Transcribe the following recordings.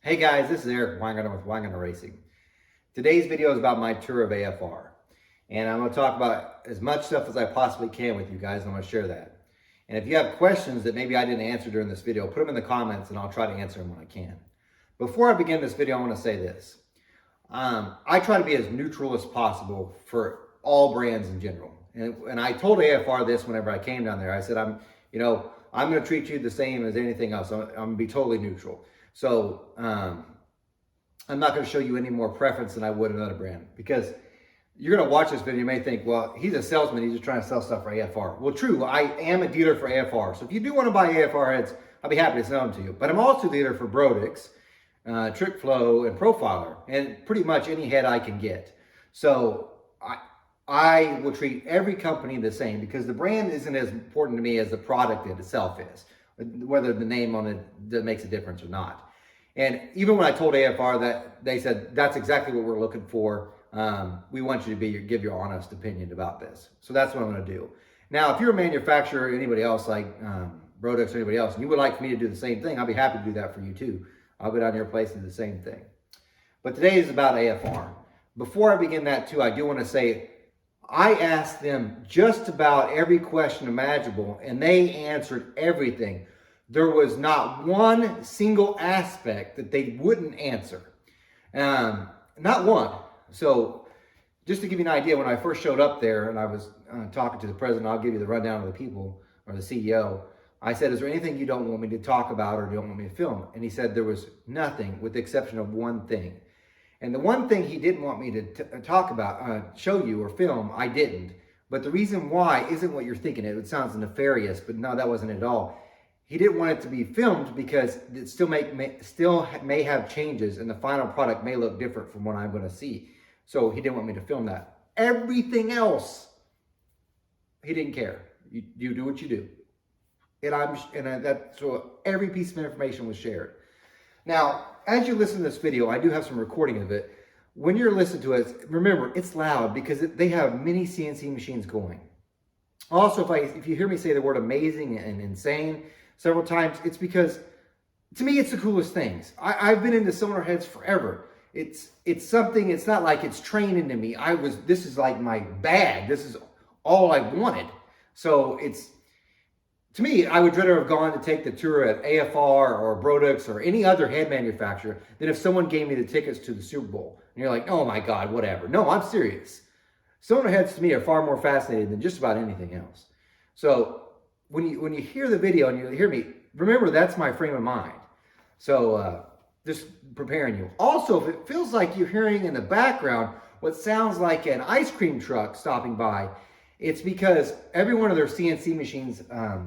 Hey guys, this is Eric Weingart with Weingart Racing. Today's video is about my Tour of AFR. And I'm going to talk about as much stuff as I possibly can with you guys, and I'm going to share that. And if you have questions that maybe I didn't answer during this video, put them in the comments and I'll try to answer them when I can. Before I begin this video, I want to say this. I try to be as neutral as possible for all brands in general. And I told AFR this whenever I came down there. I said, I'm going to treat you the same as anything else. I'm going to be totally neutral. So I'm not going to show you any more preference than I would another brand, because you're going to watch this video. You may think, well, he's a salesman. He's just trying to sell stuff for AFR. Well, true. I am a dealer for AFR. So if you do want to buy AFR heads, I'll be happy to sell them to you. But I'm also a dealer for Brodix, Trick Flow, and Profiler, and pretty much any head I can get. So I will treat every company the same, because the brand isn't as important to me as the product itself is, whether the name on it that makes a difference or not. And even when I told AFR that, they said, that's exactly what we're looking for. We want you to give your honest opinion about this. So that's what I'm going to do. Now, if you're a manufacturer or anybody else like Brodix or anybody else, and you would like for me to do the same thing, I'll be happy to do that for you too. I'll go down to your place and do the same thing. But today is about AFR. Before I begin that too, I do want to say, I asked them just about every question imaginable, and they answered everything. There was not one single aspect that they wouldn't answer. Not one. So just to give you an idea, when I first showed up there and I was talking to the president, I'll give you the rundown of the people, or the CEO. I said, is there anything you don't want me to talk about or don't want me to film? And he said there was nothing, with the exception of one thing. And the one thing he didn't want me to talk about, show you or film, I didn't. But the reason why isn't what you're thinking. It sounds nefarious, but no, that wasn't at all. He didn't want it to be filmed because it still may have changes, and the final product may look different from what I'm going to see. So he didn't want me to film that. Everything else, he didn't care. You do what you do. So every piece of information was shared. Now, as you listen to this video, I do have some recording of it. When you're listening to it, remember, it's loud because they have many CNC machines going. Also, if you hear me say the word amazing and insane several times, it's because, to me, it's the coolest things. I've been into cylinder heads forever. It's something, it's not like it's trained into me. This is like my bag. This is all I wanted. So to me, I would rather have gone to take the tour at AFR or Brodix or any other head manufacturer than if someone gave me the tickets to the Super Bowl. And you're like, oh my God, whatever. No, I'm serious. Cylinder heads to me are far more fascinating than just about anything else. So when you hear the video and you hear me, remember that's my frame of mind. So just preparing you. Also, if it feels like you're hearing in the background what sounds like an ice cream truck stopping by, it's because every one of their CNC machines,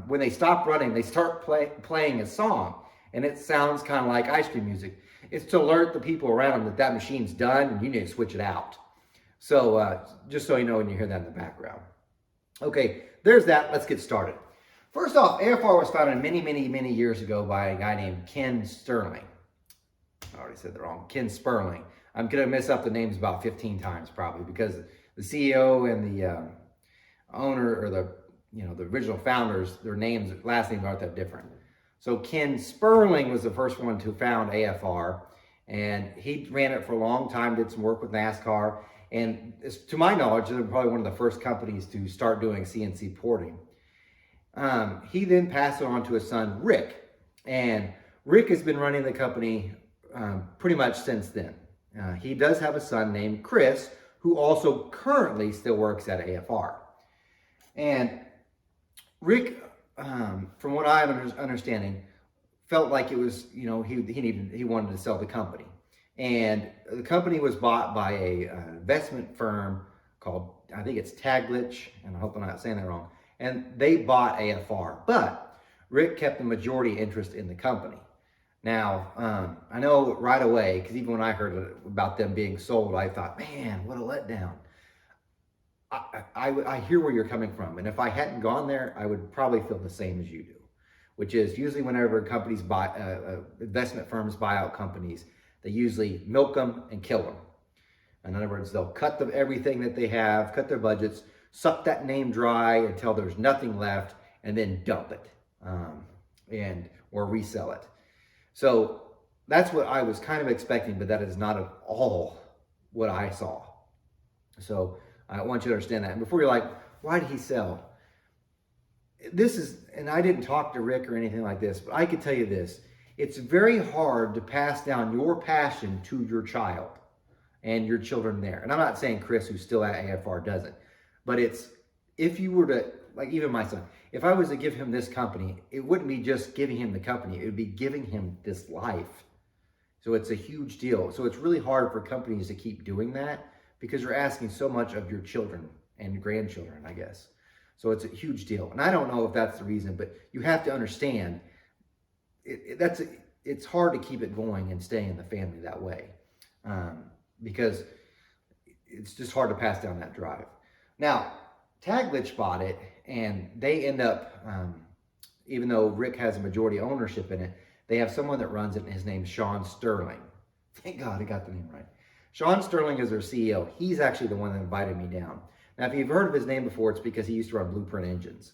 when they stop running, they start playing a song, and it sounds kind of like ice cream music. It's to alert the people around them that machine's done and you need to switch it out. So just so you know when you hear that in the background. Okay, there's that. Let's get started. First off, AFR was founded many years ago by a guy named Ken Sterling. I already said that wrong. Ken Sperling. I'm going to mess up the names about 15 times probably, because the CEO and the owner, or the original founders, their last names aren't that different. So Ken Sperling was the first one to found AFR, and he ran it for a long time, did some work with NASCAR, and to my knowledge, they're probably one of the first companies to start doing CNC porting. He then passed it on to his son, Rick, and Rick has been running the company pretty much since then. He does have a son named Chris, who also currently still works at AFR. And Rick, from what I'm understanding, felt like it was, he wanted to sell the company. And the company was bought by a investment firm called, I think it's Taglich, and I hope I'm not saying that wrong. And they bought AFR, but Rick kept the majority interest in the company. Now, I know right away, because even when I heard about them being sold, I thought, man, what a letdown. I hear where you're coming from, and if I hadn't gone there, I would probably feel the same as you do, which is usually whenever companies investment firms buy out companies, they usually milk them and kill them. In other words, they'll cut everything that they have, cut their budgets, suck that name dry until there's nothing left, and then dump it or resell it. So that's what I was kind of expecting, but that is not at all what I saw. So I want you to understand that. And before you're like, why did he sell? This is, and I didn't talk to Rick or anything like this, but I can tell you this. It's very hard to pass down your passion to your child and your children there. And I'm not saying Chris, who's still at AFR, doesn't. But it's, if you were to, like even my son, if I was to give him this company, it wouldn't be just giving him the company. It would be giving him this life. So it's a huge deal. So it's really hard for companies to keep doing that because you're asking so much of your children and grandchildren, I guess. So it's a huge deal. And I don't know if that's the reason, but you have to understand it's hard to keep it going and staying in the family that way because it's just hard to pass down that drive. Now, Taglich bought it, and they end up, even though Rick has a majority ownership in it, they have someone that runs it, and his name's Sean Sterling. Thank God I got the name right. Sean Sterling is their CEO. He's actually the one that invited me down. Now, if you've heard of his name before, it's because he used to run Blueprint Engines.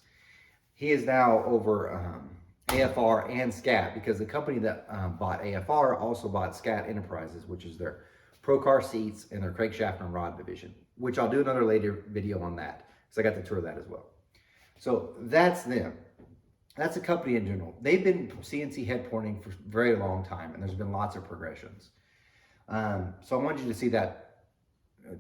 He is now over AFR and SCAT, because the company that bought AFR also bought SCAT Enterprises, which is their Pro Car seats and their crankshaft and rod division, which I'll do another later video on that, because I got to tour that as well. So that's them. That's a company in general. They've been CNC head porting for a very long time, and there's been lots of progressions. So I want you to see that,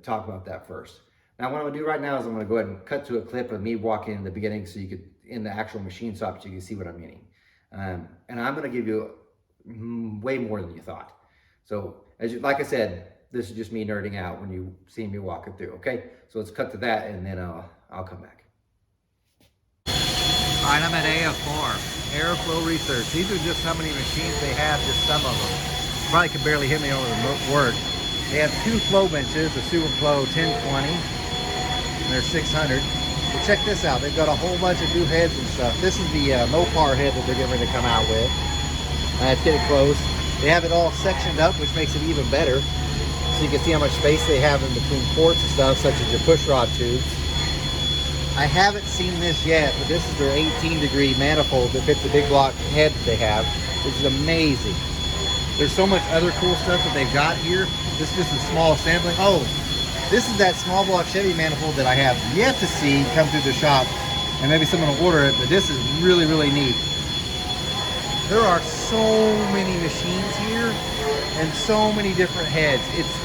talk about that first. Now, what I'm gonna do right now is I'm gonna go ahead and cut to a clip of me walking in the beginning so you could, in the actual machine shop, so you can see what I'm meaning. And I'm gonna give you way more than you thought. So, like I said, this is just me nerding out when you see me walking through, okay? So let's cut to that, and then I'll come back. All right, I'm at AFR, Airflow Research. These are just how many machines they have, just some of them. You probably could barely hear me over the word. They have 2 flow benches, the Superflow 1020, and they're 600. But check this out, they've got a whole bunch of new heads and stuff. This is the Mopar head that they're getting ready to come out with. It's getting close. They have it all sectioned up, which makes it even better. So you can see how much space they have in between ports and stuff, such as your push rod tubes. I haven't seen this yet, but this is their 18-degree manifold that fits the big block head that they have, which is amazing. There's so much other cool stuff that they've got here. This is just a small sampling. Oh, this is that small block Chevy manifold that I have yet to see come through the shop, and maybe someone will order it, but this is really, really neat. There are so many machines here and so many different heads. It's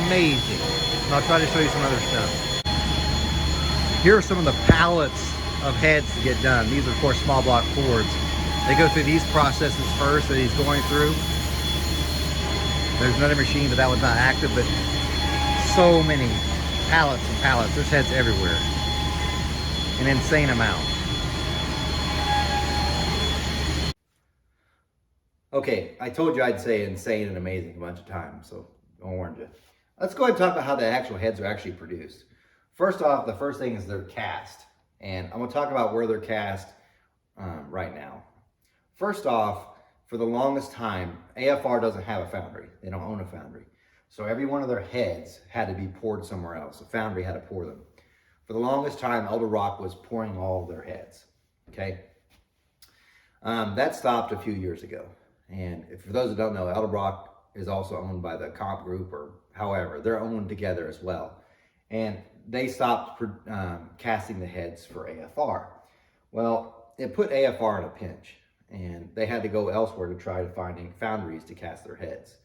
amazing. And I'll try to show you some other stuff. Here are some of the pallets of heads to get done. These are, of course, small block Fords. They go through these processes first that he's going through. There's another machine, but that one's not active, but so many pallets and pallets. There's heads everywhere. An insane amount. Okay, I told you I'd say insane and amazing a bunch of times, so I warned you. Let's go ahead and talk about how the actual heads are actually produced. First off, the first thing is they're cast, and I'm gonna talk about where they're cast right now. First off, for the longest time, AFR doesn't have a foundry. They don't own a foundry. So every one of their heads had to be poured somewhere else. A foundry had to pour them. For the longest time, Elder Rock was pouring all of their heads, okay? That stopped a few years ago. And for those that don't know, Elder Rock is also owned by the Comp Group, or however, they're owned together as well. And they stopped casting the heads for AFR. Well, it put AFR in a pinch, and they had to go elsewhere to try to find foundries to cast their heads.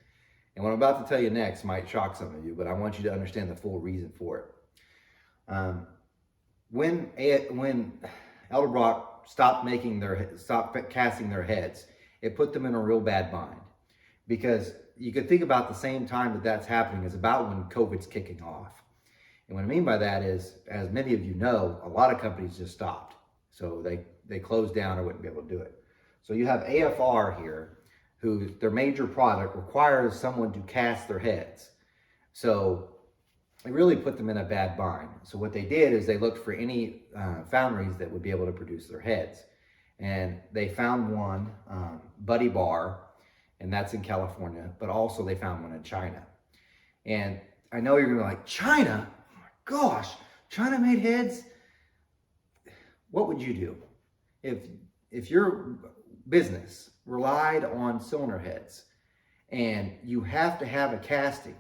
And what I'm about to tell you next might shock some of you, but I want you to understand the full reason for it. When Elder Rock stopped casting their heads, it put them in a real bad bind, because you could think about the same time that that's happening is about when COVID's kicking off. And what I mean by that is, as many of you know, a lot of companies just stopped. So they closed down or wouldn't be able to do it. So you have AFR here, who their major product requires someone to cast their heads. So it really put them in a bad bind. So what they did is they looked for any foundries that would be able to produce their heads. And they found one, Buddy Bar, and that's in California, but also they found one in China. And I know you're gonna be like, China? Oh my gosh, China made heads? What would you do if your business relied on cylinder heads and you have to have a casting,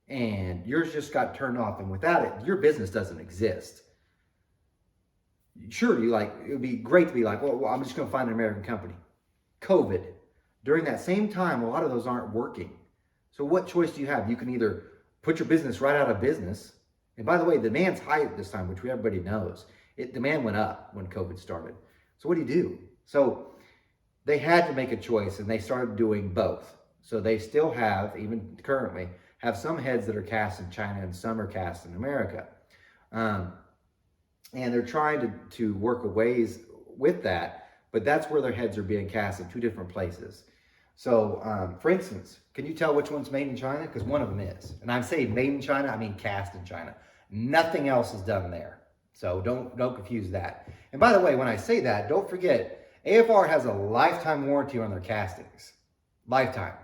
and yours just got turned off, and without it, your business doesn't exist. Sure, it would be great to be like, well, I'm just going to find an American company. COVID. During that same time, a lot of those aren't working. So what choice do you have? You can either put your business right out of business. And by the way, the demand's high at this time, which everybody knows. Demand went up when COVID started. So what do? So they had to make a choice, and they started doing both. So they still have, even currently, have some heads that are cast in China and some are cast in America. And they're trying to work a ways with that, but that's where their heads are being cast in 2 different places. So, for instance, can you tell which one's made in China? Because one of them is. And I say made in China, I mean cast in China. Nothing else is done there. So don't confuse that. And by the way, when I say that, don't forget, AFR has a lifetime warranty on their castings. Lifetime.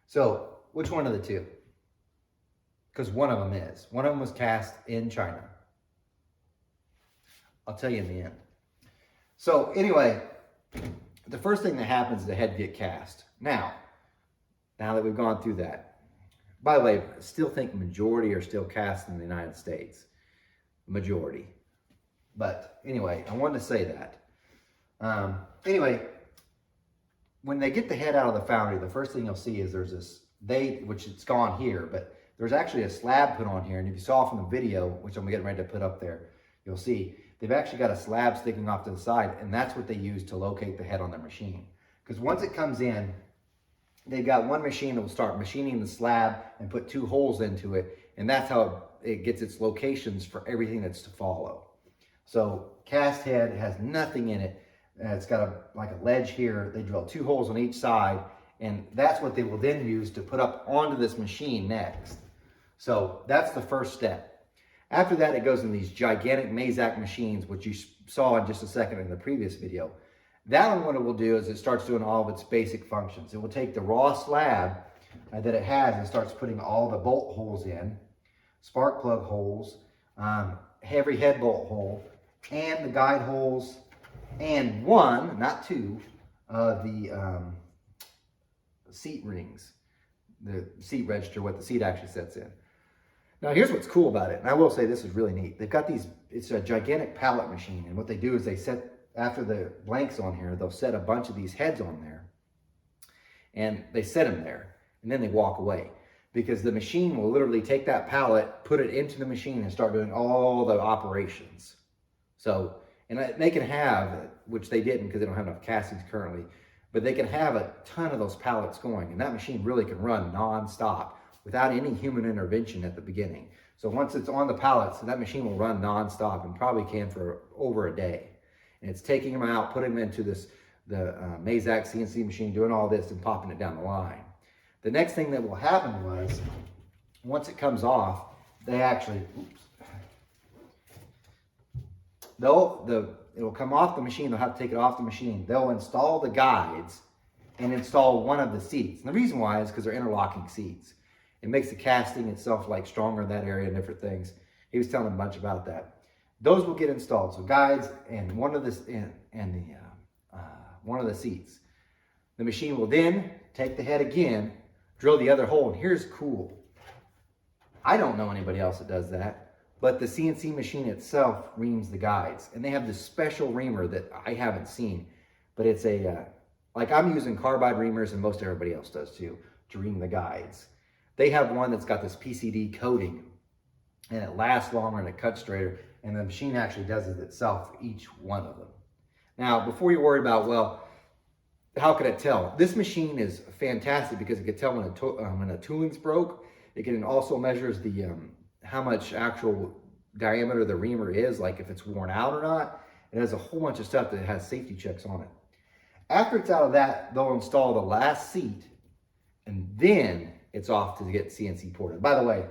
So which one of the 2? Because one of them is. One of them was cast in China. I'll tell you in the end. So anyway, the first thing that happens is the head get cast. Now that we've gone through that, by the way, I still think majority are still cast in the United States. Majority. But anyway, I wanted to say that. Anyway, when they get the head out of the foundry, the first thing you'll see is there's this, which it's gone here, but there's actually a slab put on here. And if you saw from the video, which I'm getting ready to put up there, you'll see they've actually got a slab sticking off to the side, and that's what they use to locate the head on their machine. Because once it comes in, they've got one machine that will start machining the slab and put 2 holes into it, and that's how it gets its locations for everything that's to follow. So cast head has nothing in it. It's got like a ledge here. They drill 2 holes on each side, and that's what they will then use to put up onto this machine next. So that's the first step. After that, it goes in these gigantic Mazak machines, which you saw in just a second in the previous video. That one, what it will do is it starts doing all of its basic functions. It will take the raw slab that it has and starts putting all the bolt holes in, spark plug holes, every head bolt hole, and the guide holes, and 1, not 2, the seat rings, the seat register, what the seat actually sets in. Now here's what's cool about it, and I will say this is really neat. They've got it's a gigantic pallet machine, and what they do is they set, after the blanks on here, they'll set a bunch of these heads on there, and they set them there, and then they walk away. Because the machine will literally take that pallet, put it into the machine, and start doing all the operations. So, and they can have, which they didn't because they don't have enough castings currently, but they can have a ton of those pallets going, and that machine really can run non-stop without any human intervention at the beginning. So once it's on the pallets, that machine will run non-stop and probably can for over a day. And it's taking them out, putting them into the Mazak CNC machine, doing all this and popping it down the line. The next thing that will happen was, once it comes off, they actually, it will come off the machine. They'll have to take it off the machine. They'll install the guides and install one of the seats. And the reason why is because they're interlocking seats. It makes the casting itself like stronger in that area and different things. He was telling a bunch about that. Those will get installed. So guides and one of the seats. The machine will then take the head again, drill the other hole. And here's cool. I don't know anybody else that does that, but the CNC machine itself reams the guides. And they have this special reamer that I haven't seen, but it's like I'm using carbide reamers, and most everybody else does too, to ream the guides. They have one that's got this PCD coating, and it lasts longer and it cuts straighter, and the machine actually does it itself for each one of them. Now, before you worry about, well, how can it tell? This machine is fantastic because it can tell when a tooling's broke. It can also measures the how much actual diameter the reamer is, like if it's worn out or not. It has a whole bunch of stuff that has safety checks on it. After it's out of that, they'll install the last seat, and then it's off to get CNC ported. By the way,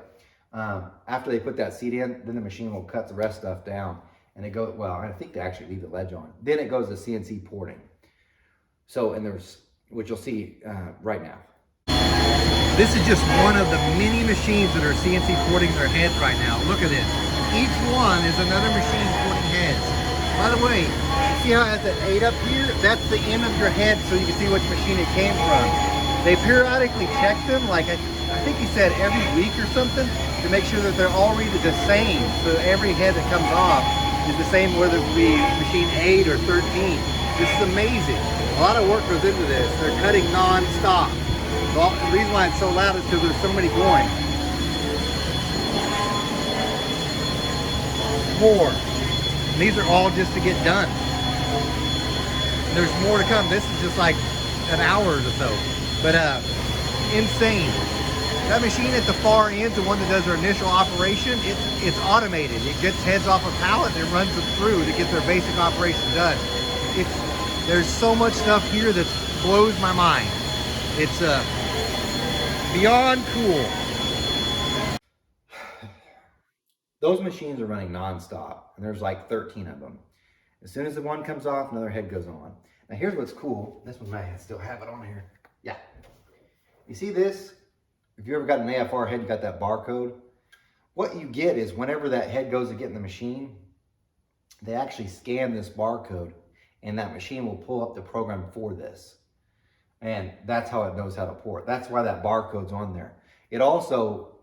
after they put that seat in, then the machine will cut the rest stuff down, and it goes, well, I think they actually leave the ledge on. Then it goes to CNC porting. So, and there's, which you'll see right now. This is just one of the many machines that are CNC porting their heads right now. Look at this. Each one is another machine porting heads. By the way, see how it has that 8 up here? That's the end of your head, so you can see which machine it came from. They periodically check them, like I think he said every week or something, to make sure that they're all rated the same. So every head that comes off is the same, whether it be machine 8 or 13. This is amazing. A lot of work goes into this. They're cutting non-stop. The reason why it's so loud is because there's so many going. More. And these are all just to get done. And there's more to come. This is just like an hour or so. But insane. That machine at the far end, the one that does their initial operation, it's automated. It gets heads off a pallet and it runs them through to get their basic operation done. There's so much stuff here that blows my mind. It's beyond cool. Those machines are running non-stop, and there's like 13 of them. As soon as the one comes off, another head goes on. Now here's what's cool. This one might still have it on here. Yeah. You see this? If you ever got an AFR head, you got that barcode. What you get is whenever that head goes to get in the machine, they actually scan this barcode, and that machine will pull up the program for this. And that's how it knows how to port. That's why that barcode's on there. It also,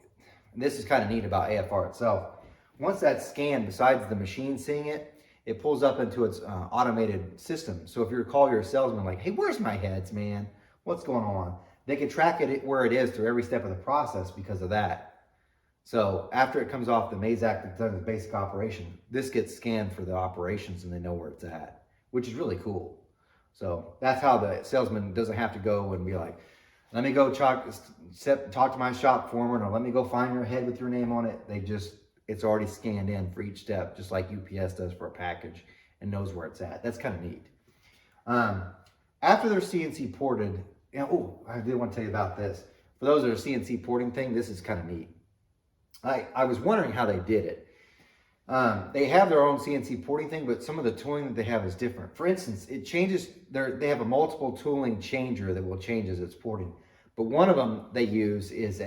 this is kind of neat about AFR itself. Once that's scanned, besides the machine seeing it, it pulls up into its automated system. So if you call your salesman like, hey, where's my heads, man? What's going on? They can track it where it is through every step of the process because of that. So after it comes off the Mazak that does the basic operation, this gets scanned for the operations and they know where it's at, which is really cool. So that's how the salesman doesn't have to go and be like, let me go talk to my shop foreman, or let me go find your head with your name on it. It's already scanned in for each step, just like UPS does for a package, and knows where it's at. That's kind of neat. After they're CNC ported, I did want to tell you about this. For those that are CNC porting thing, this is kind of neat. I was wondering how they did it. They have their own CNC porting thing, but some of the tooling that they have is different. For instance, it changes. They have a multiple tooling changer that will change as it's porting. But one of them they use is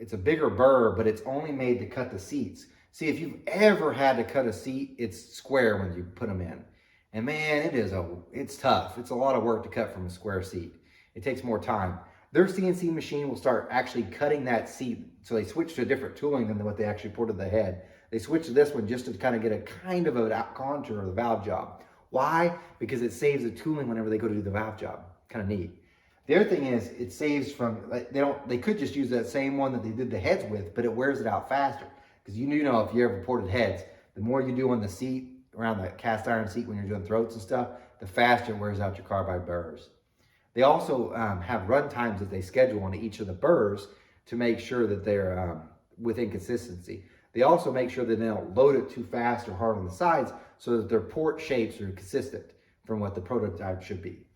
it's a bigger burr, but it's only made to cut the seats. See, if you've ever had to cut a seat, it's square when you put them in. And man, it's tough. It's a lot of work to cut from a square seat. It takes more time. Their CNC machine will start actually cutting that seat. So they switch to a different tooling than what they actually ported the head. They switch to this one just to kind of get a kind of a contour of the valve job. Why? Because it saves the tooling whenever they go to do the valve job. Kind of neat. The other thing is it saves from, they could just use that same one that they did the heads with, but it wears it out faster. Because you know if you ever ported heads, the more you do on the seat, around the cast iron seat when you're doing throats and stuff, the faster it wears out your carbide burrs. They also have run times that they schedule on each of the burrs to make sure that they're within consistency. They also make sure that they don't load it too fast or hard on the sides so that their port shapes are consistent from what the prototype should be,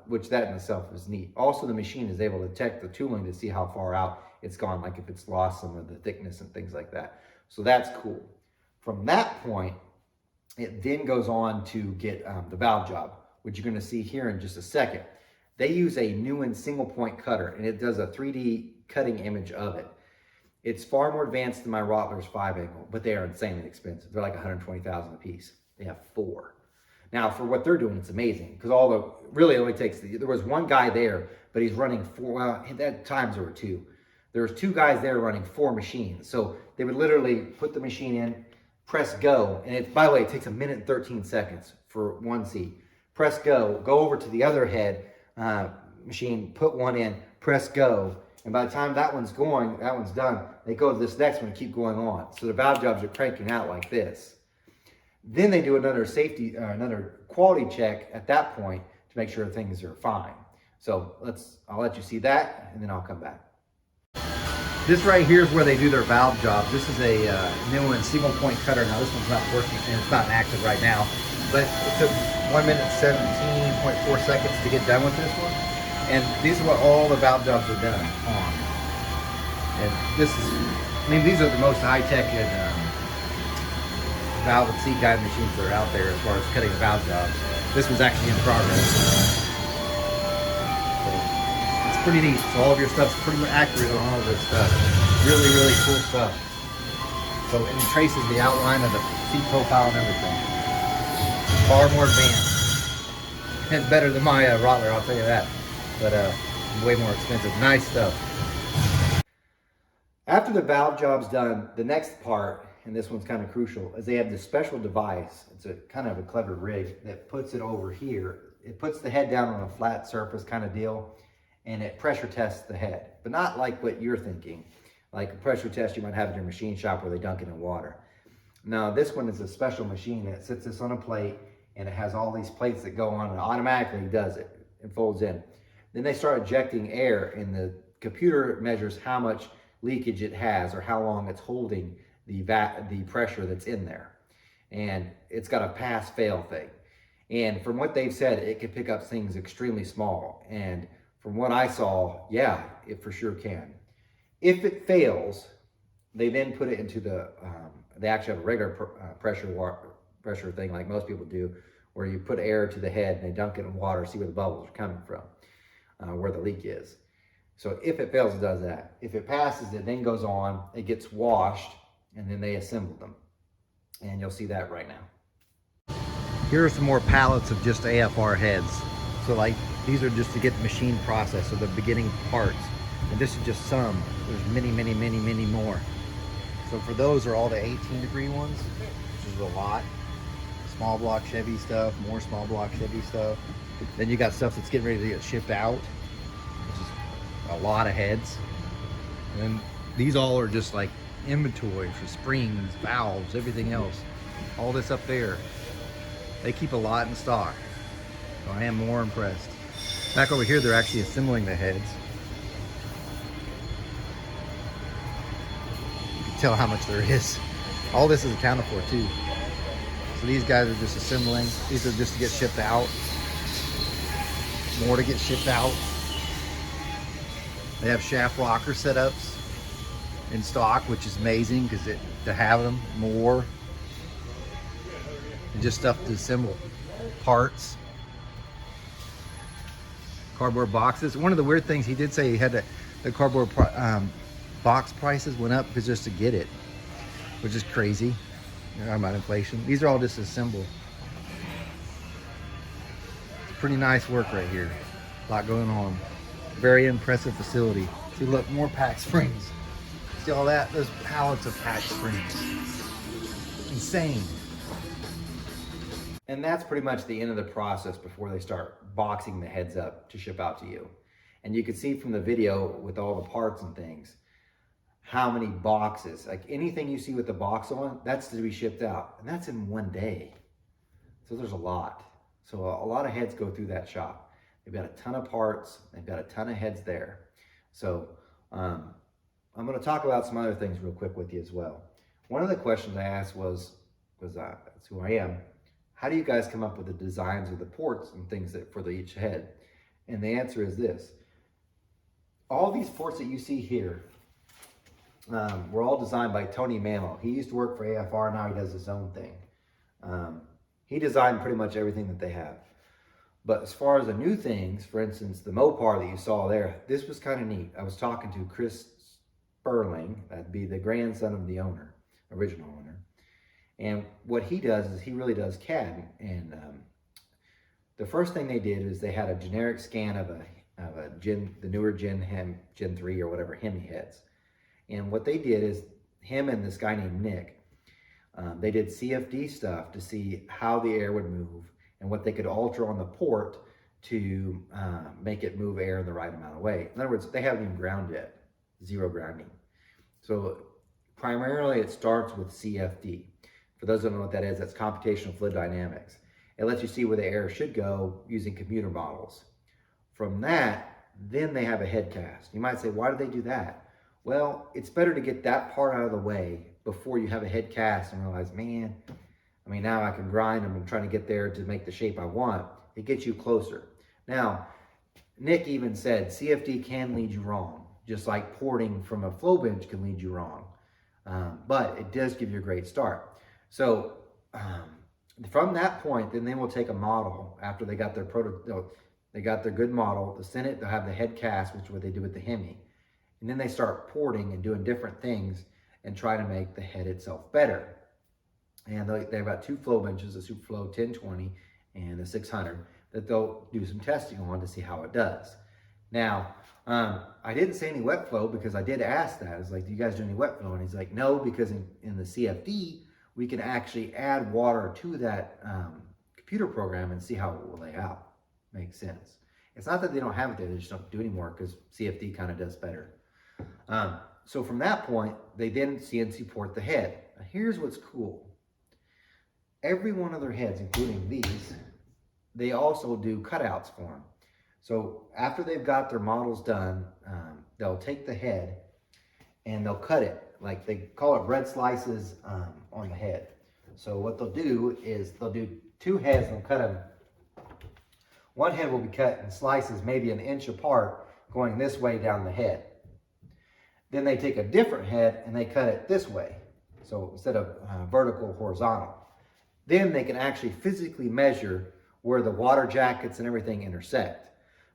which that in itself is neat. Also, the machine is able to detect the tooling to see how far out it's gone, like if it's lost some of the thickness and things like that. So that's cool. From that point, it then goes on to get the valve job, which you're going to see here in just a second. They use a Newen single point cutter, and it does a 3D cutting image of it. It's far more advanced than my Rottler's 5-angle, but they are insanely expensive. They're like $120,000 a piece. They have 4. Now, for what they're doing, it's amazing, because really only takes, there was one guy there, but he's running 4, well, at times there were 2. There was 2 guys there running 4 machines. So they would literally put the machine in, press go, and by the way, it takes 1 minute and 13 seconds for one seat. Press go over to the other head machine, put one in, press go, and by the time that one's done, they go to this next one and keep going on. So the valve jobs are cranking out like this. Then they do another another quality check at that point to make sure things are fine. So I'll let you see that, and then I'll come back. This right here is where they do their valve jobs. This is a Newen single point cutter. Now this one's not working, and it's not active right now, but it took 1 minute 17.4 seconds to get done with this one. And these are what all the valve jobs are done on. And these are the most high-tech valve and seat guide machines that are out there as far as cutting the valve jobs. This was actually in progress. So it's pretty neat. So all of your stuff's pretty accurate on all of this stuff. Really, really cool stuff. So it traces the outline of the seat profile and everything. Far more advanced. It's better than my Rottler, I'll tell you that. But way more expensive. Nice stuff. After the valve job's done, the next part, and this one's kind of crucial, is they have this special device. It's a kind of a clever rig that puts it over here. It puts the head down on a flat surface kind of deal, and it pressure tests the head. But not like what you're thinking, like a pressure test you might have in your machine shop where they dunk it in water. Now, this one is a special machine that sits this on a plate, and it has all these plates that go on, and automatically does it. It folds in. Then they start ejecting air, and the computer measures how much leakage it has or how long it's holding the pressure that's in there. And it's got a pass-fail thing. And from what they've said, it can pick up things extremely small. And from what I saw, yeah, it for sure can. If it fails, they then put it into they actually have a regular pressure thing like most people do, where you put air to the head and they dunk it in water, see where the bubbles are coming from, where the leak is. So if it fails, it does that. If it passes, it then goes on, it gets washed, and then they assemble them. And you'll see that right now. Here are some more pallets of just AFR heads. So like, these are just to get the machine process, so the beginning parts. And this is just some. There's many, many, many, many more. So for those are all the 18-degree ones, which is a lot. Small block Chevy stuff, more small block Chevy stuff. Then you got stuff that's getting ready to get shipped out, which is a lot of heads. And then these all are just like inventory for springs, valves, everything else. All this up there. They keep a lot in stock. So I am more impressed. Back over here, they're actually assembling the heads. You can tell how much there is. All this is accounted for too. So these guys are just assembling. These are just to get shipped out. More to get shipped out. They have shaft rocker setups in stock, which is amazing because to have them more. And just stuff to assemble parts. Cardboard boxes. One of the weird things he did say, he had the cardboard box prices went up because just to get it, which is crazy. You're talking about inflation. These are all just assembled. Pretty nice work right here. A lot going on. Very impressive facility. See, look, more packed springs. See all that? Those pallets of packed springs. Insane. And that's pretty much the end of the process before they start boxing the heads up to ship out to you. And you can see from the video with all the parts and things, how many boxes, like anything you see with the box on, that's to be shipped out. And that's in one day. So there's a lot. So a lot of heads go through that shop. They've got a ton of parts. They've got a ton of heads there. So I'm going to talk about some other things real quick with you as well. One of the questions I asked was that's who I am. How do you guys come up with the designs of the ports and things for each head? And the answer is this. All these ports that you see here were all designed by Tony Mammo. He used to work for AFR, now he does his own thing. He designed pretty much everything that they have. But as far as the new things, for instance, the Mopar that you saw there, this was kind of neat. I was talking to Chris Sperling, that'd be the grandson of the owner, original owner. And what he does is he really does CAD. And the first thing they did is they had a generic scan of the newer Gen 3 or whatever Hemi heads. And what they did is him and this guy named Nick, they did CFD stuff to see how the air would move and what they could alter on the port to make it move air the right amount of weight. In other words, they haven't even ground yet, zero grounding. So primarily it starts with CFD. For those who don't know what that is, that's computational fluid dynamics. It lets you see where the air should go using computer models. From that, then they have a head cast. You might say, why do they do that? Well, it's better to get that part out of the way before you have a head cast and realize, man, I mean, now I can grind them and trying to get there to make the shape I want. It gets you closer. Now, Nick even said CFD can lead you wrong, just like porting from a flow bench can lead you wrong. But it does give you a great start. So from that point, then they will take a model after they got their they got their good model. They'll send it, they'll have the head cast, which is what they do with the Hemi. And then they start porting and doing different things and try to make the head itself better. And they've got two flow benches, the Superflow 1020 and the 600. that they'll do some testing on to see how it does. Now, I didn't say any wet flow because I did ask that. I was like, do you guys do any wet flow? And he's like, no, because in the CFD, we can actually add water to that computer program and see how it will lay out. Makes sense. It's not that they don't have it there, they just don't do anymore because CFD kind of does better. So from that point, they then CNC port the head. Now here's what's cool. Every one of their heads, including these, they also do cutouts for them. So after they've got their models done, they'll take the head and they'll cut it. Like they call it bread slices on the head. So what they'll do is they'll do two heads and they'll cut them. One head will be cut in slices maybe an inch apart going this way down the head. Then they take a different head and they cut it this way. So instead of vertical, horizontal. Then they can actually physically measure where the water jackets and everything intersect.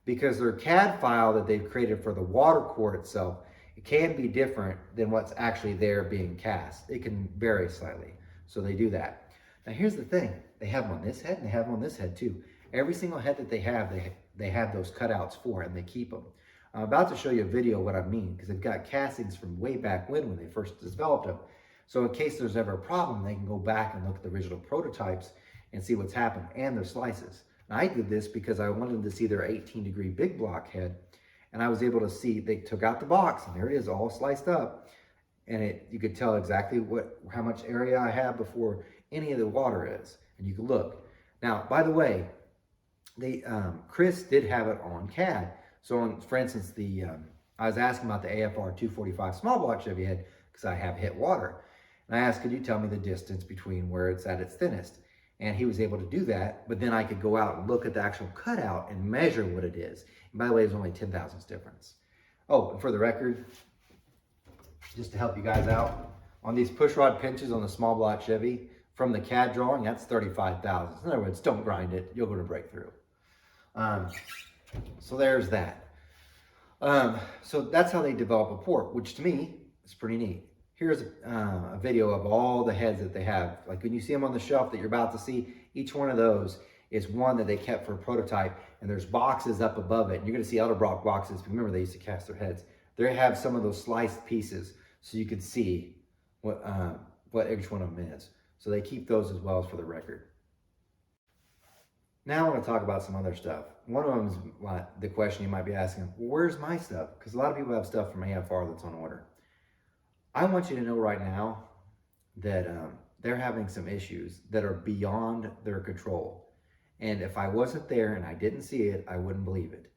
Because their CAD file that they've created for the water core itself, it can be different than what's actually there being cast. It can vary slightly. So they do that. Now here's the thing. They have them on this head and they have them on this head too. Every single head that they have those cutouts for and they keep them. I'm about to show you a video of what I mean because they've got castings from way back when they first developed them. So in case there's ever a problem, they can go back and look at the original prototypes and see what's happened and their slices. And I did this because I wanted to see their 18-degree big block head, and I was able to see they took out the box, and there it is, all sliced up, and you could tell exactly how much area I have before any of the water is, and you can look. Now, by the way, Chris did have it on CAD. So, for instance, I was asking about the AFR 245 small block Chevy head because I have hit water, and I asked, could you tell me the distance between where it's at its thinnest? And he was able to do that, but then I could go out and look at the actual cutout and measure what it is. And by the way, there's only 10,000ths difference. Oh, and for the record, just to help you guys out, on these push rod pinches on the small block Chevy, from the CAD drawing, that's 35,000ths. In other words, don't grind it, you're going to break through. So there's that. So that's how they develop a port, which to me is pretty neat. Here's a video of all the heads that they have. Like when you see them on the shelf that you're about to see, each one of those is one that they kept for a prototype, and there's boxes up above it. And you're going to see other boxes. Remember, they used to cast their heads. They have some of those sliced pieces so you can see what each one of them is. So they keep those as well as for the record. Now I want to talk about some other stuff. One of them is the question you might be asking, well, where's my stuff? Because a lot of people have stuff from AFR that's on order. I want you to know right now that they're having some issues that are beyond their control. And if I wasn't there and I didn't see it, I wouldn't believe it.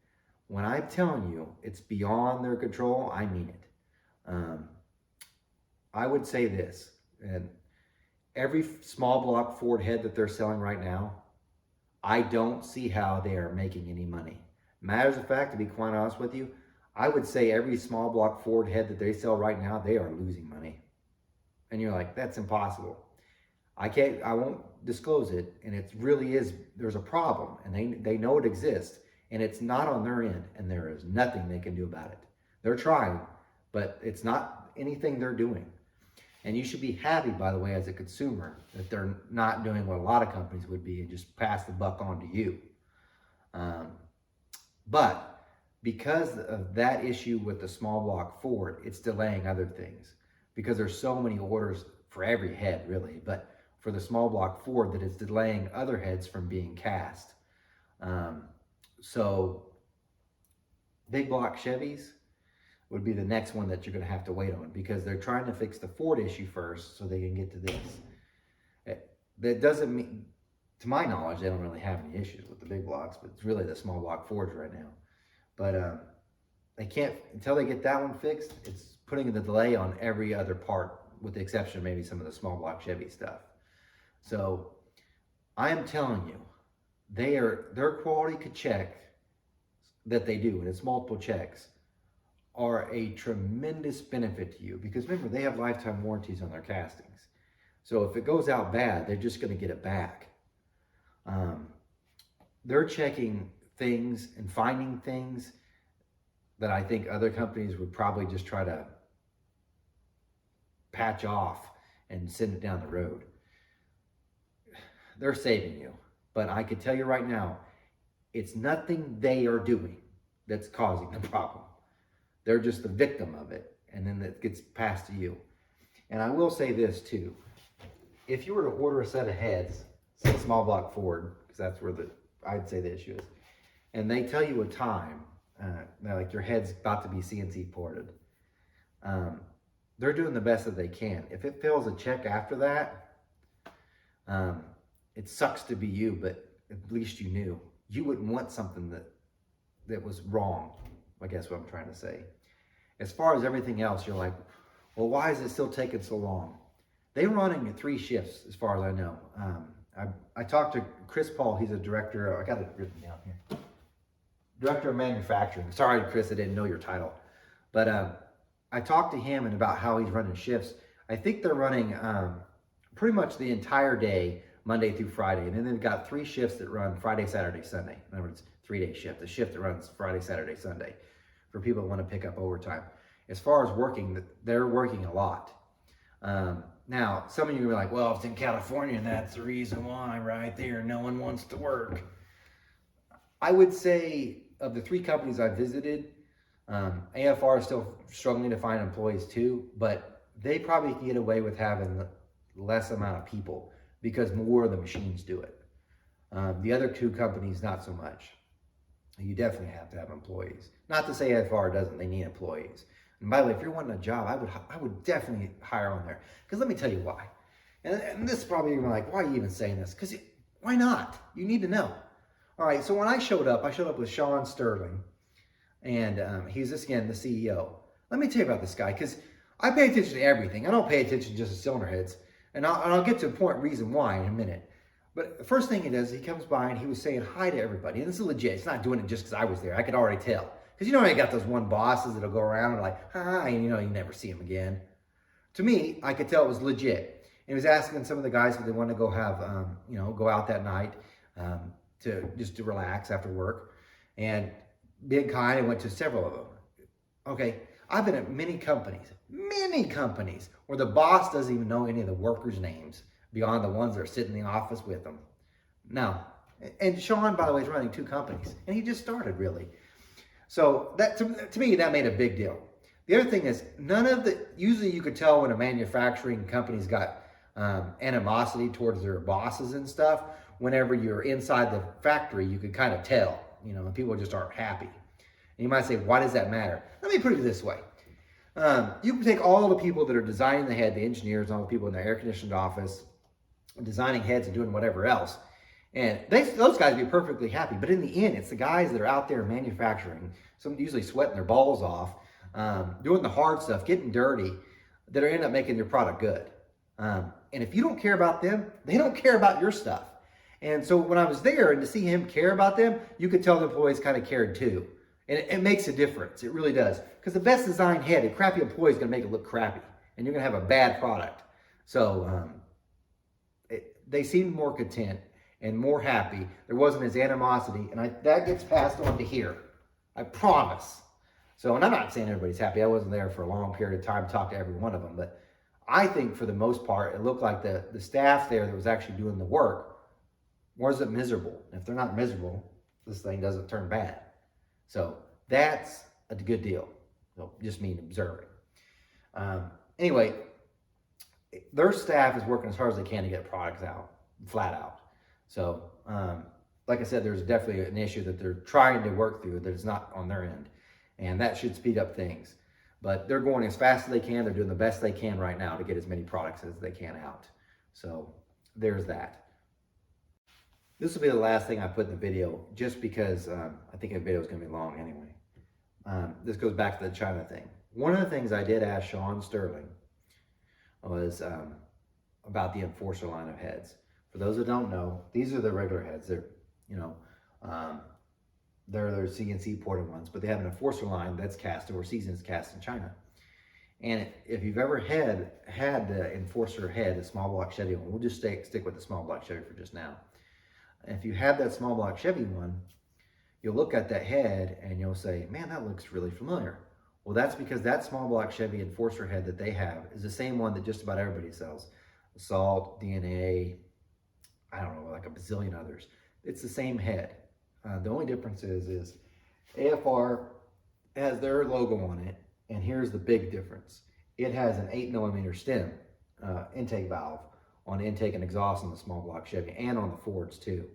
When I'm telling you it's beyond their control, I mean it. I would say this, and every small block Ford head that they're selling right now, I don't see how they are making any money. Matters of fact, to be quite honest with you, I would say every small block Ford head that they sell right now, they are losing money. And you're like, that's impossible. I won't disclose it. And it really is, there's a problem and they know it exists and it's not on their end and there is nothing they can do about it. They're trying, but it's not anything they're doing. And you should be happy, by the way, as a consumer, that they're not doing what a lot of companies would be and just pass the buck on to you. But because of that issue with the small block Ford, it's delaying other things because there's so many orders for every head really, but for the small block Ford that it's delaying other heads from being cast. So big block Chevys would be the next one that you're going to have to wait on because they're trying to fix the Ford issue first so they can get to this. That doesn't mean, to my knowledge, they don't really have any issues with the big blocks, but it's really the small block Fords right now. But they can't, until they get that one fixed, it's putting the delay on every other part with the exception of maybe some of the small block Chevy stuff. So I am telling you, their quality check that they do, and it's multiple checks, are a tremendous benefit to you because remember, they have lifetime warranties on their castings. So if it goes out bad, they're just going to get it back. They're checking things and finding things that I think other companies would probably just try to patch off and send it down the road. They're saving you. But I can tell you right now, It's nothing they are doing that's causing the problem. They're just the victim of it, and then it gets passed to you. And I will say this too. If you were to order a set of heads, say small block Ford, because that's where I'd say the issue is, and they tell you a time, they're like, your head's about to be CNC ported. They're doing the best that they can. If it fails a check after that, it sucks to be you, but at least you knew. You wouldn't want something that was wrong, I guess what I'm trying to say. As far as everything else, you're like, well, why is it still taking so long? They're running 3 shifts, as far as I know. I talked to Chris Paul. He's a director. I got it written down here. Director of manufacturing. Sorry, Chris, I didn't know your title. But I talked to him and about how he's running shifts. I think they're running pretty much the entire day, Monday through Friday. And then they've got 3 shifts that run Friday, Saturday, Sunday. In other words, 3-day shift. The shift that runs Friday, Saturday, Sunday for people that want to pick up overtime. As far as working, they're working a lot. Now, some of you are gonna be like, well, it's in California and that's the reason why right there, no one wants to work. I would say of the 3 companies I visited, AFR is still struggling to find employees too, but they probably can get away with having less amount of people because more of the machines do it. The other 2 companies, not so much. You definitely have to have employees. Not to say AFR doesn't, they need employees. And by the way, if you're wanting a job, I would definitely hire on there. Because let me tell you why. And this is probably even like, why are you even saying this? Because why not? You need to know. All right, so when I showed up with Sean Sterling. And he's, again, the CEO. Let me tell you about this guy, because I pay attention to everything. I don't pay attention just to cylinder heads. And I'll get to a reason why in a minute. But the first thing he does, he comes by and he was saying hi to everybody. And this is legit. It's not doing it just because I was there. I could already tell. Because you know, you got those one bosses that'll go around and like, hi, and you know, you never see him again. To me, I could tell it was legit. And he was asking some of the guys if they wanted to go have, go out that night to relax after work. And being kind, I went to several of them. Okay, I've been at many companies where the boss doesn't even know any of the workers' names beyond the ones that are sitting in the office with them. Now, and Sean, by the way, is running 2 companies, and he just started really. So that to me, that made a big deal. The other thing is, usually you could tell when a manufacturing company's got animosity towards their bosses and stuff. Whenever you're inside the factory, you could kind of tell, and people just aren't happy. And you might say, why does that matter? Let me put it this way. You can take all the people that are designing the head, the engineers, all the people in the air-conditioned office, designing heads and doing whatever else, and those guys would be perfectly happy. But in the end, it's the guys that are out there manufacturing, some usually sweating their balls off, doing the hard stuff, getting dirty, that end up making your product good. And if you don't care about them, they don't care about your stuff. And so when I was there and to see him care about them, you could tell the employees kind of cared too. And it makes a difference. It really does. Because the best designed head, a crappy employee is going to make it look crappy. And you're going to have a bad product. So they seemed more content and more happy. There wasn't as animosity. And that gets passed on to here. I promise. So, and I'm not saying everybody's happy. I wasn't there for a long period of time to talk to every one of them. But I think for the most part, it looked like the staff there that was actually doing the work wasn't miserable. If they're not miserable, this thing doesn't turn bad. So that's a good deal. So just me observing. Anyway, their staff is working as hard as they can to get products out, flat out. So like I said, there's definitely an issue that they're trying to work through that is not on their end. And that should speed up things. But they're going as fast as they can. They're doing the best they can right now to get as many products as they can out. So there's that. This will be the last thing I put in the video, just because I think the video is going to be long anyway. This goes back to the China thing. One of the things I did ask Sean Sterling was about the enforcer line of heads. For those that don't know, these are the regular heads. They're, they're their CNC Porting ones, but they have an enforcer line that's cast overseas and it's cast in China. And if you've ever had the enforcer head, a small block Chevy one, we'll just stick with the small block Chevy for just now. If you have that small block Chevy one, you'll look at that head and you'll say, man, that looks really familiar. Well, that's because that small block Chevy enforcer head that they have is the same one that just about everybody sells. Assault, DNA, I don't know, like a bazillion others. It's the same head. The only difference is AFR has their logo on it, and here's the big difference. It has an 8mm stem intake valve on intake and exhaust on the small block Chevy and on the Fords too.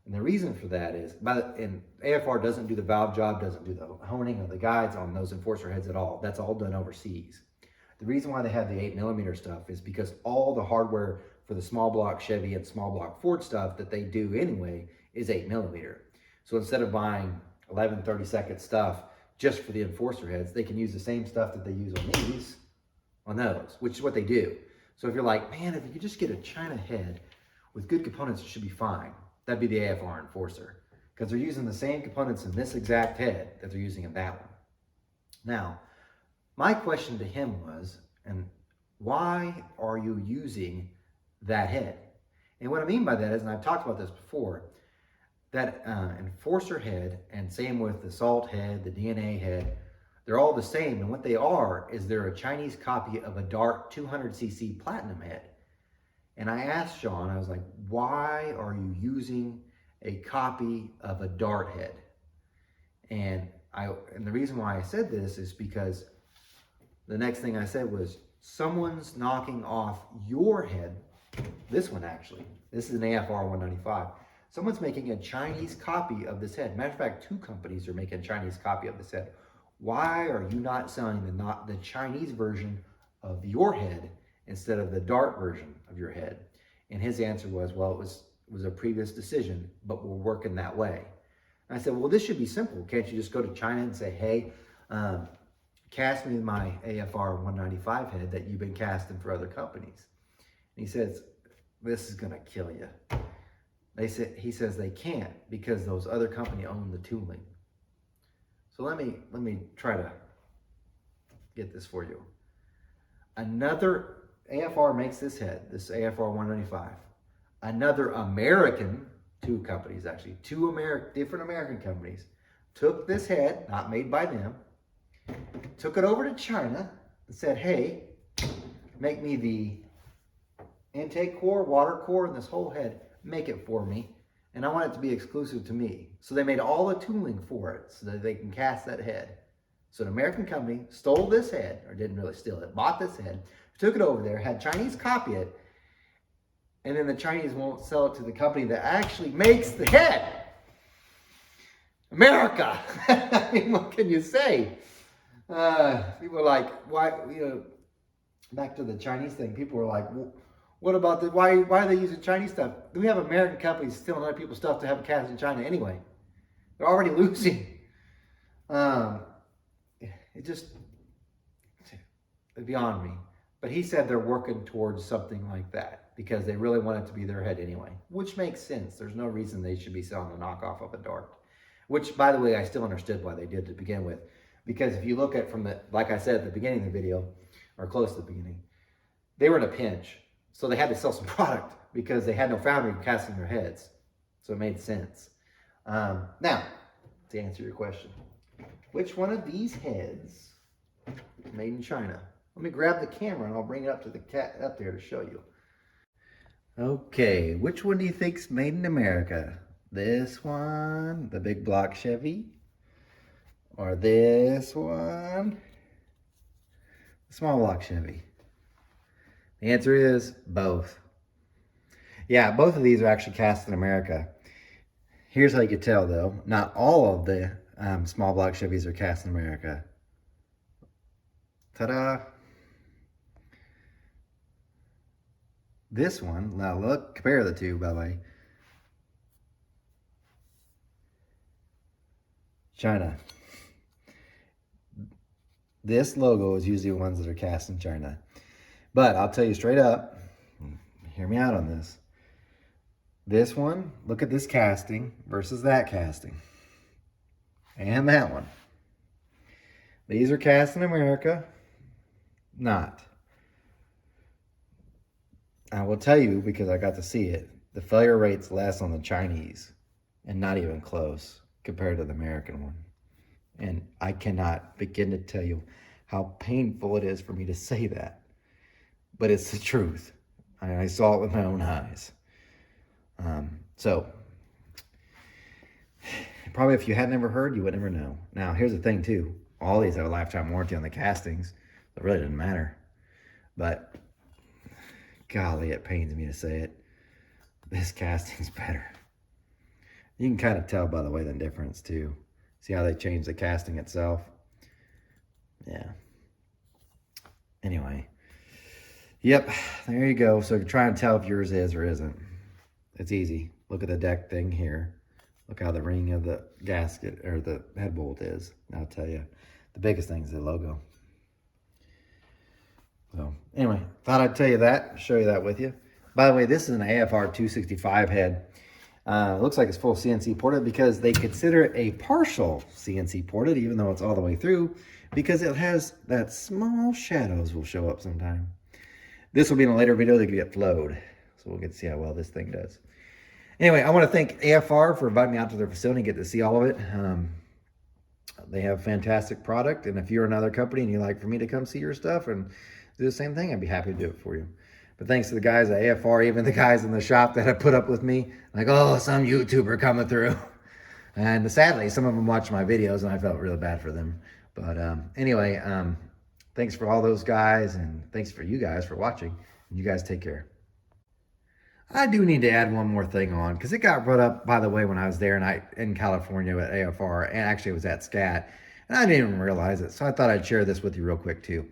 And the reason for that is, and AFR doesn't do the valve job, doesn't do the honing of the guides on those enforcer heads at all. That's all done overseas. The reason why they have the 8mm stuff is because all the hardware for the small block Chevy and small block Ford stuff that they do anyway is 8mm. So instead of buying 11 30-second stuff just for the enforcer heads, they can use the same stuff that they use on these, on those, which is what they do. So if you're like, man, if you could just get a China head with good components, it should be fine. That'd be the AFR enforcer, because they're using the same components in this exact head that they're using in that one. Now, my question to him was, and why are you using that head? And what I mean by that is, and I've talked about this before, that enforcer head, and same with the salt head, the DNA head, they're all the same. And what they are is they're a Chinese copy of a Dart 200cc platinum head. And I asked Sean, I was like, why are you using a copy of a Dart head? And the reason why I said this is because the next thing I said was, someone's knocking off your head. This one actually, this is an AFR 195. Someone's making a Chinese copy of this head. Matter of fact, 2 companies are making a Chinese copy of this head. Why are you not selling the Chinese version of your head instead of the Dart version of your head? And his answer was, well, it was a previous decision, but we're working that way. And I said, well, this should be simple. Can't you just go to China and say, hey, cast me my AFR 195 head that you've been casting for other companies? And he says, this is gonna kill you. He says they can't because those other companies own the tooling. So let me try to get this for you. Another AFR makes this head, this AFR 195. Another American, 2 companies actually, 2 different American companies took this head, not made by them, took it over to China and said, hey, make me the intake core, water core, and this whole head, make it for me. And I want it to be exclusive to me. So they made all the tooling for it so that they can cast that head. So an American company stole this head, or didn't really steal it, bought this head, took it over there, had Chinese copy it, and then the Chinese won't sell it to the company that actually makes the head. America! I mean, what can you say? People are like, why, back to the Chinese thing, people were like, well, what about the, why are they using Chinese stuff? We have American companies stealing other people's stuff to have it cast in China anyway. They're already losing. It's beyond me. But he said they're working towards something like that because they really want it to be their head anyway, which makes sense. There's no reason they should be selling a knockoff of a Dart, which, by the way, I still understood why they did to begin with. Because if you look at from the, like I said at the beginning of the video, or close to the beginning, they were in a pinch. So they had to sell some product because they had no foundry casting their heads. So it made sense. Now, to answer your question, which one of these heads is made in China? Let me grab the camera and I'll bring it up to the cat up there to show you. Okay, which one do you think's made in America? This one, the big block Chevy, or this one, the small block Chevy? The answer is both. Yeah, both of these are actually cast in America. Here's how you can tell though, not all of the small block Chevys are cast in America. Ta-da! This one, now look, compare the two, by the way. China. This logo is usually ones that are cast in China. But I'll tell you straight up, hear me out on this. This one, look at this casting versus that casting. And that one. These are cast in America. Not. I will tell you, because I got to see it, the failure rate's less on the Chinese, and not even close compared to the American one. And I cannot begin to tell you how painful it is for me to say that. But it's the truth. I saw it with my own eyes. So, Probably if you had never heard, you would never know. Now, here's the thing too. All these have a lifetime warranty on the castings. So it really doesn't matter. But golly, it pains me to say it. This casting's better. You can kind of tell by the way the difference too. See how they changed the casting itself? Yeah. Anyway. Yep, there you go. So try and tell if yours is or isn't. It's easy. Look at the deck thing here. Look how the ring of the gasket or the head bolt is. I'll tell you, the biggest thing is the logo. So anyway, thought I'd tell you that, show you that with you. By the way, this is an AFR 265 head. Looks like it's full CNC ported because they consider it a partial CNC ported, even though it's all the way through, because it has that small shadows will show up sometime. This will be in a later video that can get flowed, so we'll get to see how well this thing does. Anyway, I want to thank AFR for inviting me out to their facility and get to see all of it. They have a fantastic product, and if you're another company and you'd like for me to come see your stuff and do the same thing, I'd be happy to do it for you. But thanks to the guys at AFR, even the guys in the shop that have put up with me, like, oh, some YouTuber coming through. And sadly, some of them watch my videos, and I felt really bad for them. But anyway, thanks for all those guys, and thanks for you guys for watching. You guys take care. I do need to add one more thing on, because it got brought up, by the way, when I was there in California at AFR, and actually it was at SCAT, and I didn't even realize it, so I thought I'd share this with you real quick too.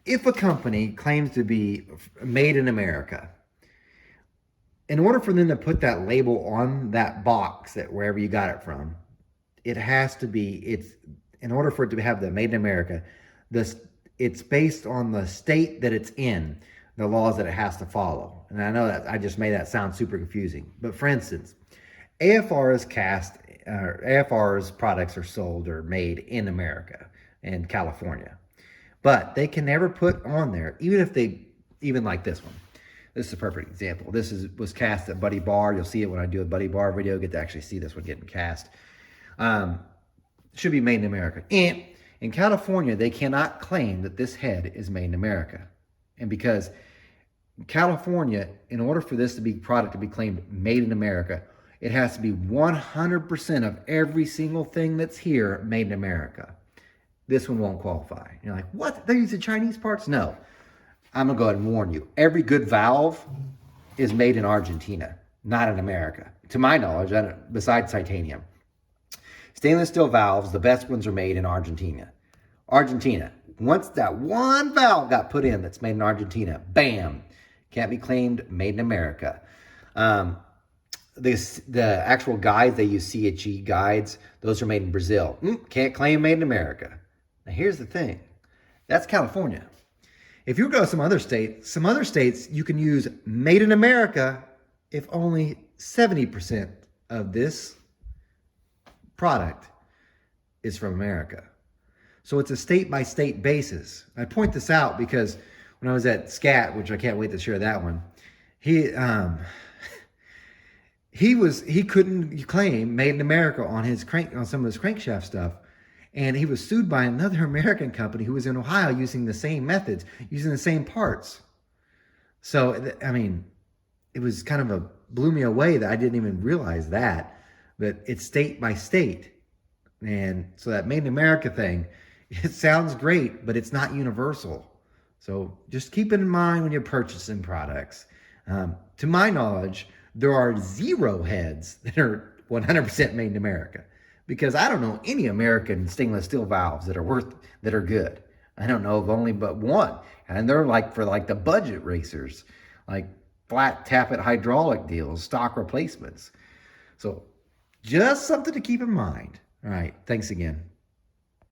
If a company claims to be made in America, in order for them to put that label on that box that wherever you got it from, it has to be, in order for it to have the made in America, it's based on the state that it's in, the laws that it has to follow. And I know that I just made that sound super confusing. But for instance, AFR's products are sold or made in America, in California. But they can never put on there, even like this one. This is a perfect example. This was cast at Buddy Bar. You'll see it when I do a Buddy Bar video. Get to actually see this one getting cast. Should be made in America. And in California, they cannot claim that this head is made in America. And because California, in order for this product to be claimed made in America, it has to be 100% of every single thing that's here made in America. This one won't qualify. You're like, what? They're using Chinese parts? No. I'm going to go ahead and warn you. Every good valve is made in Argentina, not in America. To my knowledge, besides titanium. Stainless steel valves, the best ones are made in Argentina. Argentina. Once that one valve got put in that's made in Argentina, bam, can't be claimed made in America. The actual guides, they use CHE guides, those are made in Brazil. Can't claim made in America. Now here's the thing, that's California. If you go to some other states, you can use made in America if only 70% of this product is from America. So it's a state-by-state basis. I point this out because when I was at SCAT, which I can't wait to share that one, he couldn't claim made in America on some of his crankshaft stuff. And he was sued by another American company who was in Ohio using the same methods, using the same parts. So, I mean, it was kind of blew me away that I didn't even realize that. But it's state by state. And so that made in America thing, it sounds great, but it's not universal. So just keep it in mind when you're purchasing products. To my knowledge, there are 0 heads that are 100% made in America, because I don't know any American stainless steel valves that are good. I don't know of only but one, and they're for the budget racers, like flat tappet hydraulic deals, stock replacements. So just something to keep in mind. All right, thanks again.